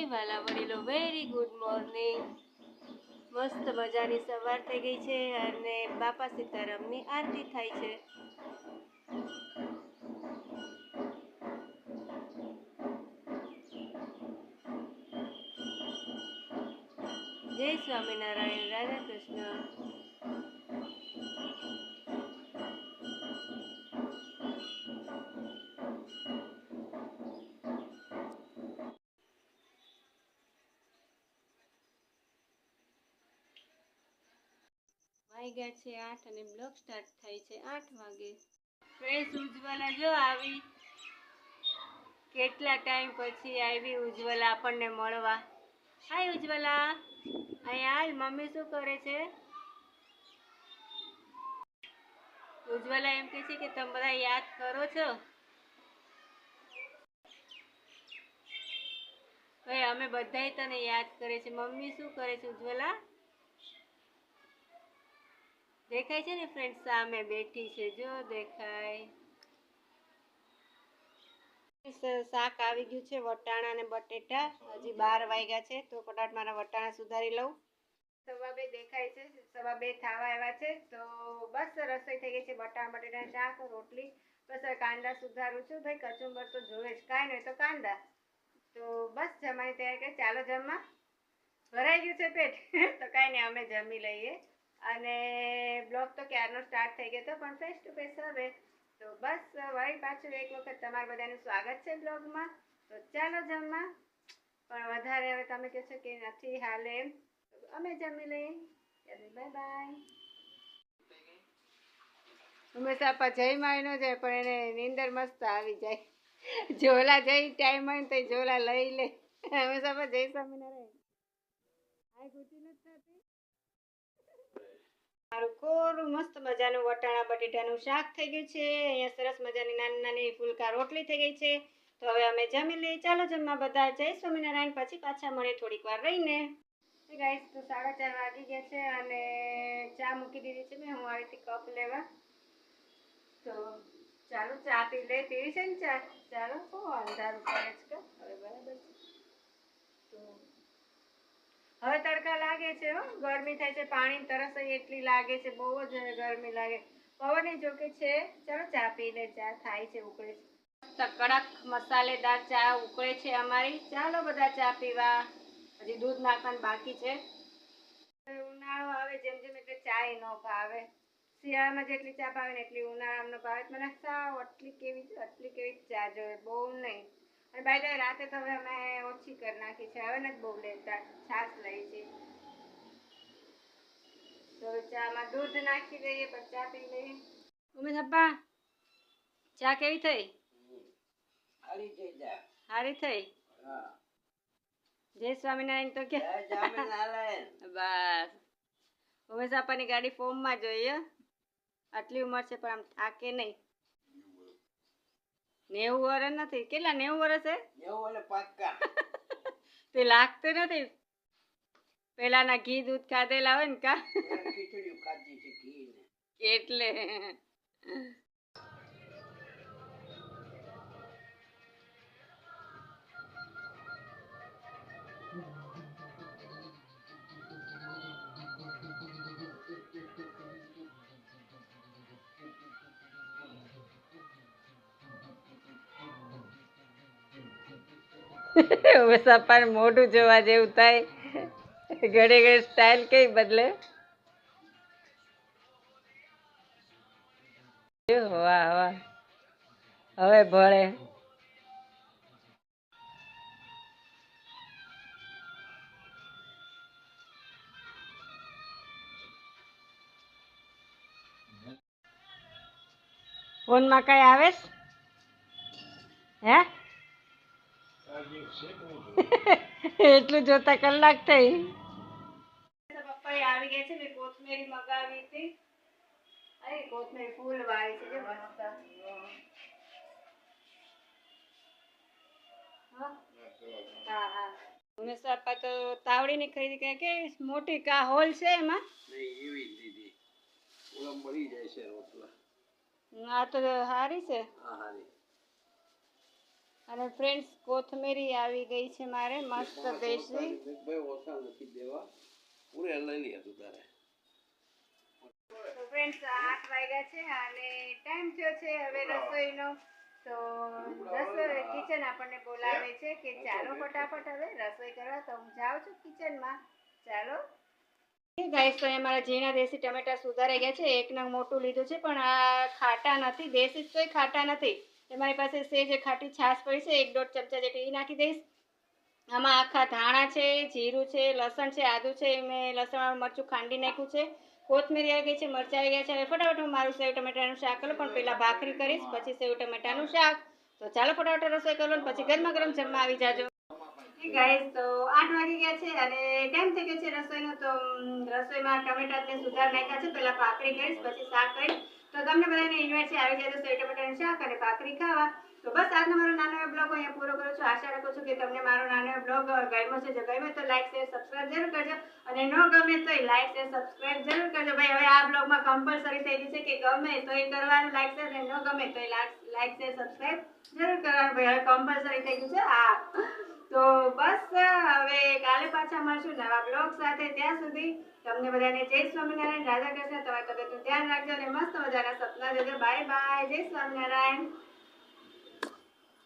વાલા વડીલો very good morning. મસ્ત મજાની સવાર થઈ ગઈ છે અને બાપા સીતારામની આરતી થાય છે. જય સ્વામિનારાયણ. રાધા કૃષ્ણ. વાગ્યા છે 8 અને બ્લોગ સ્ટાર્ટ થાય છે 8 વાગે. ફ્રેશ ઉજ્જવલા જો આવી. કેટલા ટાઈમ પછી આવી ઉજ્જવલા આપણને મળવા. હાય ઉજ્જવલા, અહીંયા હાલ. મમ્મી શું કરે છે? ઉજ્જવલા એમ કહે છે કે તમે બધા યાદ કરો છો. ભાઈ અમે બધાય તને યાદ કરે છે. મમ્મી શું કરે છે ઉજ્જવલા? દેખાય છે ને ફ્રેન્ડ, સામે બેઠી છે જો દેખાય. શાક આવી ગયું છે, વટાણા અને બટેટા. હજી 12 વાગ્યા છે તો ફટાફટ મારા વટાણા સુધારી લઉં. સવા 2 દેખાય છે, સવા 2 થવા આવ્યા છે તો બસ રસોઈ થઈ ગઈ છે. વટાણા બટેટાનું શાક, રોટલી. બસ કાંદા સુધારું છું. ભાઈ કચુંબર તો જોવે જ, કાંઈ નહીં તો કાંદા. તો બસ જમવાની તૈયારી કરી. ચાલો જમવા. ભરાઈ ગયું છે પેટ તો કાંઈ નહીં, અમે જમી લઈએ. અને બ્લોગ તો ક્યારનો સ્ટાર્ટ થઈ ગયો હતો પણ ફેસ ટુ ફેસ હવે. તો બસ વળી પાછું એક વખત તમારું બધાનું સ્વાગત છે બ્લોગમાં. તો ચાલો જમવા. પણ વધારે હવે તમે કહેશો કે નથી હાલે એમ, તો અમે જમી લઈએ. Bye bye. હંમેશા આપા જયમાં ન જાય પણ એને નીંદર મસ્ત આવી જાય. ઝોલા જઈ ટાઈમ હોય ને તો ઝોલા લઈ લે. હંમેશા આપા જય સ્વામિનારાયણ. હાય ખુશી નથી થતી. મારું કોરું મસ્ત મજાનું વટાણા બટેટાનું શાક થઈ ગયું છે. અહીંયા સરસ મજાની નાની નાની ફુલકા રોટલી થઈ ગઈ છે. તો હવે અમે જમી લઈએ. ચાલો જમવા બધા. જય સ્વામિનારાયણ. પછી પાછા મળે થોડીક વાર રહીને. ગાઈસ તો 4:30 વાગી ગયા છે અને ચા મૂકી દીધી છે મેં. હું આવી હતી કપ લેવા. તો ચાલો ચા પી લે. પીવી છે ને ચા? ચાલો. અંધારું પડે છે હવે બરાબર છે. તો હવે તડકા લાગે છે હો. ગરમી થાય છે. પાણી તરસ એટલી લાગે છે, બહુ જ ગરમી લાગે. પવન જોકે છે. ચાલો ચા પી લે. ચા થાય છે, ઉકળે છે. કડક મસાલેદાર ચા ઉકળે છે અમારી. ચાલો બધા ચા પીવા. હજી દૂધ નાખવાનું બાકી છે. ઉનાળો આવે જેમ જેમ એટલે ચાય ન ભાવે. શિયાળામાં જેટલી ચા ભાવે ને એટલી ઉનાળામાં ન ભાવે. મને સાવ આટલી કેવી ચા જોઈએ, બહુ નહીં. અને બાય ધ રાતે તો હવે અમે ઓછી કરી નાખી છે. હવે નથી બહુ લેતા, છાશ લઈ છે. તો ચામાં દૂધ નાખી દઈએ પછી ચા પી લઈએ. ઉમેશ અપ્પા, ચા કેવી થઈ? સારી થઈ. જય સ્વામિનારાયણ તો કે. બસ ઉમેશ અપ્પાની ગાડી ફોર્મમાં જોઈએ. આટલી ઉંમર છે પણ આમ થાકે નહીં. 90 વર્ષ નથી. કેટલા 90 વર્ષ છે? 90 પાક્કા. તે લાગતું નથી. પેલાના ઘી દૂધ ખાધેલા હોય ને કા એટલે. હવે સપાર મોઢું જોવા જેવું થાય. ઘડે ઘડે સ્ટાઇલ કઈ બદલે. વાહ વાહ. હવે ભળે. ફોનમાં કઈ આવે? હે એટલું જોતા કલાક થઈ. પપ્પા આવી ગયા છે. મેં કોથમીર મગાવી હતી. અરે કોથમીર ફૂલ વાળી છે જે મસ્ત. હા હા. ઉમેશ પપ્પા તો તાવડીની ખરીદી કરે કે મોટી કા હોલ છે એમાં. એવી દીધી. ઓલા મળી જાય છે રોટલા. આ તો સારી છે. હા સારી. અને ફ્રેન્ડ્સ કોથમીરી આવી ગઈ છે મારે મસ્ત દેશી. તો ફ્રેન્ડ્સ 8 વાગ્યા છે અને ટાઈમ થયો છે હવે રસોઈનો. તો રસોઈ કિચન આપણને બોલાવે છે કે ચાલો ફટાફટ હવે રસોઈ કરવા. તો હું જાઉં છું કિચનમાં. ચાલો ગાઈસ, તો અહીંયા મારા ઝીણા દેશી ટમેટા સુધારાઈ ગયા છે. એક નંગ મોટું લીધું છે પણ આ ખાટા નથી. દેશી તોય ખાટા નથી. મારી પાસે સેજ ખાટી છાશ પડી છે, 1-1.5 ચમચા જેટલી એ નાખી દઈશ. આમાં આખા ધાણા છે, જીરું છે, લસણ છે, આદુ છે. મેં લસણ મરચું ખાંડી નાખ્યું છે. કોથમીરી આવી ગઈ છે, મરચાં આવી ગયા છે. હવે ફટાફટ હું મારું સેવ ટમેટાનું શાક કરું, પણ પહેલાં ભાખરી કરીશ, પછી સેવ ટમેટાનું શાક. તો ચાલો ફટાફટ રસોઈ કરો ને પછી ગરમા ગરમ જમવા આવી જાજો. ગાઈસ, તો 8 વાગી ગયા છે અને ટાઈમ થઈ ગયો છે રસોઈનો. તો રસોઈમાં ટમેટાને સુધાર નાખ્યા છે. પહેલાં ભાખરી કરીશ, પછી શાક કરીશ. તો તમને બધાને ઇન્વાઇટ છે, આવી જાય તો સેવ ટમેટાનું શાક અને ભાખરી ખાવા. તો બસ આજનો મારો નાનો એવો બ્લોગ અહીંયા પૂરો કરું છું. આશા રાખું છું કે તમને મારો નાનો એવો બ્લોગ ગમ્યો છે. જો ગમ્યો તો લાઈક શેર સબસ્ક્રાઇબ જરૂર કરજો, અને ન ગમે તો લાઈક શેર સબસ્ક્રાઇબ જરૂર કરજો. ભાઈ હવે આ બ્લોગમાં કમ્પલસરી થઈ ગયું છે કે ગમે તો કરવાનું લાઈક શેર, અને ન ગમે તો લાઈક શેર સબસ્ક્રાઇબ જરૂર કરવાનું. ભાઈ હવે કમ્પલસરી થઈ ગયું છે. હા, તો બસ હવે કાલે પાછા મળશું નવા બ્લોગ સાથે. ત્યાં સુધી તમને બધાને જય સ્વામિનારાયણ, રાધા કૃષ્ણ. તમારી તબિયતનું ધ્યાન રાખજો અને મસ્ત મજાના સપના જોજો. બાય બાય, જય સ્વામિનારાયણ.